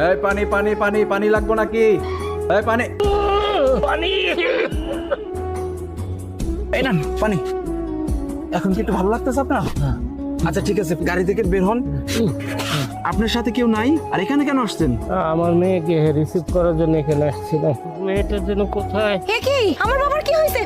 এই পানি পানি পানি পানি লাগবো নাকি? এই পানি পানি, এই না পানি। এখন কি একটু ভালো লাগতেছে আপনার? আচ্ছা ঠিক আছে, গাড়ি থেকে বের হন। আপনার সাথে কেউ নাই? আর এখানে কেন আসছেন? আমার মেয়েকে রিসিভ করার জন্য এখানে আসছিলাম। মেয়েটার জন্য কোথায়? হে কি, আমার বাবার কি হয়েছে?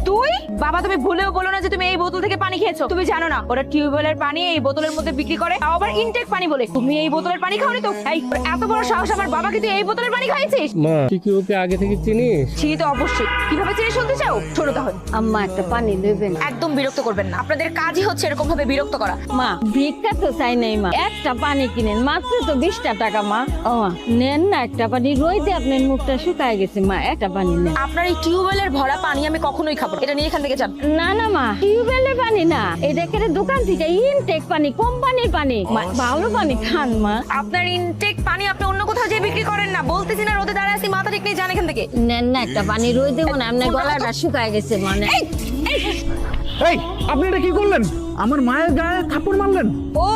তুই বাবা, তুমি ভুলেও বলো না যে তুমি এই বোতল থেকে পানি খেয়েছো। তুমি জানো না ওরা টিউবওয়েলের পানি এই বোতলের মধ্যে বিক্রি করে, তাও আবার ইনটেক পানি বলে। তুমি এই বোতলের পানি খাওনি তো? এই এত বড় সাহস আমার বাবাকে তুই এই বোতলের পানি খাইছিস? মা, তুই কি ওকে আগে থেকে চিনিস? চিনি তো অবশ্যই। কিভাবে চিনি শুনতে চাও? ছোট তাহলে আম্মা একটা পানি দেবেন? একদম বিরক্ত করবেন না, আপনাদের কাজই হচ্ছে এরকম ভাবে বিরক্ত করা। মা ভিক্ষা তো চাই নাই মা, একটা পানি কিনেন, মাত্র তো 20টা টাকা মা। ও মা নেন না একটা পানি, রইতে আপনার মুখটা শুকায় গেছে মা, একটা পানি নেন। আপনার এই টিউবওয়েলের ভরা পানি আমি কখনোই খাবো না। এটা নিয়ে এখান থেকে যান। না না মা, টিউবওয়েলের পানি না, এটা কেটে দোকান থেকে ইনটেক পানি, কোম্পানির পানি, ভালো পানি খান মা। আপনার ইনটেক পানি আপনি অন্য কোথাও যে বিক্রি করেন না। বলতেছি না রোদে দাঁড়ায় আছি, মাথা ঠিক নেই, যান এখান থেকে। নেন না একটা পানি, রই দেবো না, আপনার গলাটা শুকায় গেছে মানে। এই আপনি এটা কি করলেন? আমার মায়ের গায়ে থাপ্পড় মারলেন। ও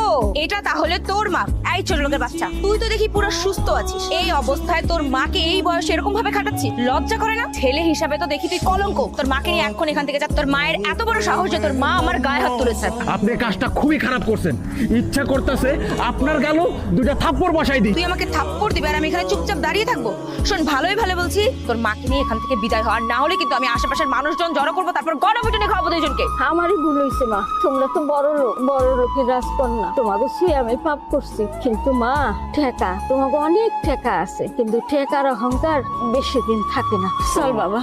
এটা তাহলে তোর মা? এই ছোট লোকের বাচ্চা, তুই তো দেখি পুরো সুস্থ আছিস, এই অবস্থায় তোর মাকে এই বয়সে এরকম ভাবে খাটাচ্ছি, লজ্জা করে না? ছেলে হিসাবে তো দেখি তুই কলঙ্ক। তোর মাকে নিয়ে এখন এখান থেকে যা। তোর মায়ের এত বড় সাহস যে তোর মা আমার গায়ে হাত তুলেছে। আপনি কাজটা খুবই খারাপ করছেন। ইচ্ছা করতেছে আপনার গালও দুইটা থাপ্পড় বসাই দিই। তুই আমাকে থাপ্পড় দিবি আর আমি এখানে চুপচাপ দাঁড়িয়ে থাকবো? শোন, ভালোই ভালো বলছি, তোর মাকে নিয়ে এখান থেকে বিদায় হ, আর না হলে কিন্তু আমি আশেপাশের মানুষজন জড়ো করবো, তারপর গণপিটুনি খাওয়াবো দুইজনকে। আমারই ভুল হয়েছে মা, তোমরা তো বড় লোক, বড় লোকের রাজকন্যা, তোমাকে শুয়ে আমি পাপ করছি। কিন্তু মা ঠেকা, তোমাকে অনেক ঠেকা আছে, কিন্তু ঠেকার অহংকার বেশি দিন থাকে না। চল বাবা।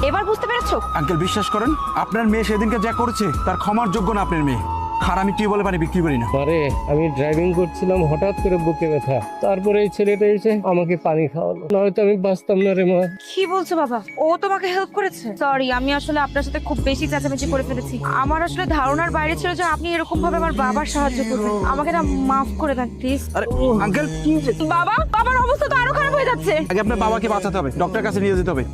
এবার বুঝতে পেরেছো? আঙ্কেল বিশ্বাস করেন, আপনার মেয়ে সেদিনকে যা করেছে তার ক্ষমার যোগ্য না আপনার মেয়ে। আর আমি টিউবওয়েলে পানি বিক্রি করি না। আরে আমি ড্রাইভিং করছিলাম, হঠাৎ করে বুকে ব্যথা, তারপরে এই ছেলেটা এসে আমাকে পানি খাওয়ালো, নয়তো আমি বাঁচতাম না রে মা। কি বলছো বাবা? ও তোমাকে হেল্প করেছে? সরি, আমি আসলে আপনার সাথে খুব বেশি চেঁচামেচি করে ফেলেছি। আমার আসলে ধারণার বাইরে ছিল যে আপনি এরকম ভাবে আমার বাবার সাহায্য করবেন। আমাকে না মাফ করে দেন প্লিজ। আরে আঙ্কেল কি হয়েছে? বাবা, বাবার অবস্থা তো আরো খারাপ হয়ে যাচ্ছে। আগে আপনার বাবাকে বাঁচাতে হবে, ডক্টরের কাছে নিয়ে যেতে হবে।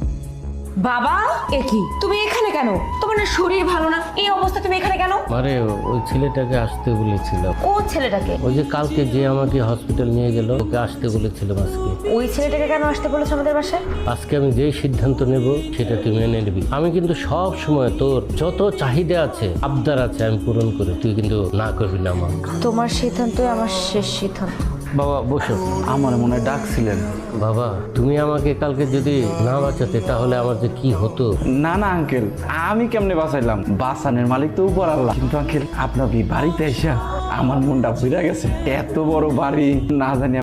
বাবা, এ কি? তুমি এখানে কেন? তোমার না শরীর ভালো না, এই অবস্থা তুমি এখানে কেন? আরে ওই ছেলেটাকে আসতে বলেছিলাম। ও ছেলেটাকে? ওই যে কালকে যে আমাকে হসপিটাল নিয়ে গেল, ওকে আসতে বলেছিলাম আজকে। ওই ছেলেটাকে কেন আসতে বলেছো আমাদের বাসায়? আজকে আমি যেই সিদ্ধান্ত নেব সেটা তুই মেনে নিবি। আমি কিন্তু সব সময় তোর যত চাহিদা আছে, আবদার আছে, আমি পূরণ করি, তুই কিন্তু না করবি না আমার। তোমার সিদ্ধান্তই আমার শেষ সিদ্ধান্ত। বাবা বসো। আমার মনে হয় ডাকছিলেন। বাবা তুমি আমাকে কালকে যদি না বাঁচাতে তাহলে আমার যে কি হতো। না না আঙ্কেল, আমি কেমনে বাঁচাইলাম? বাঁচানোর মালিক তো উপর আল্লাহ। কিন্তু আঙ্কেল আপনার এই বাড়িতে এসে আমার মনটা ভরে গেছে। এত বড় বাড়ি না জানি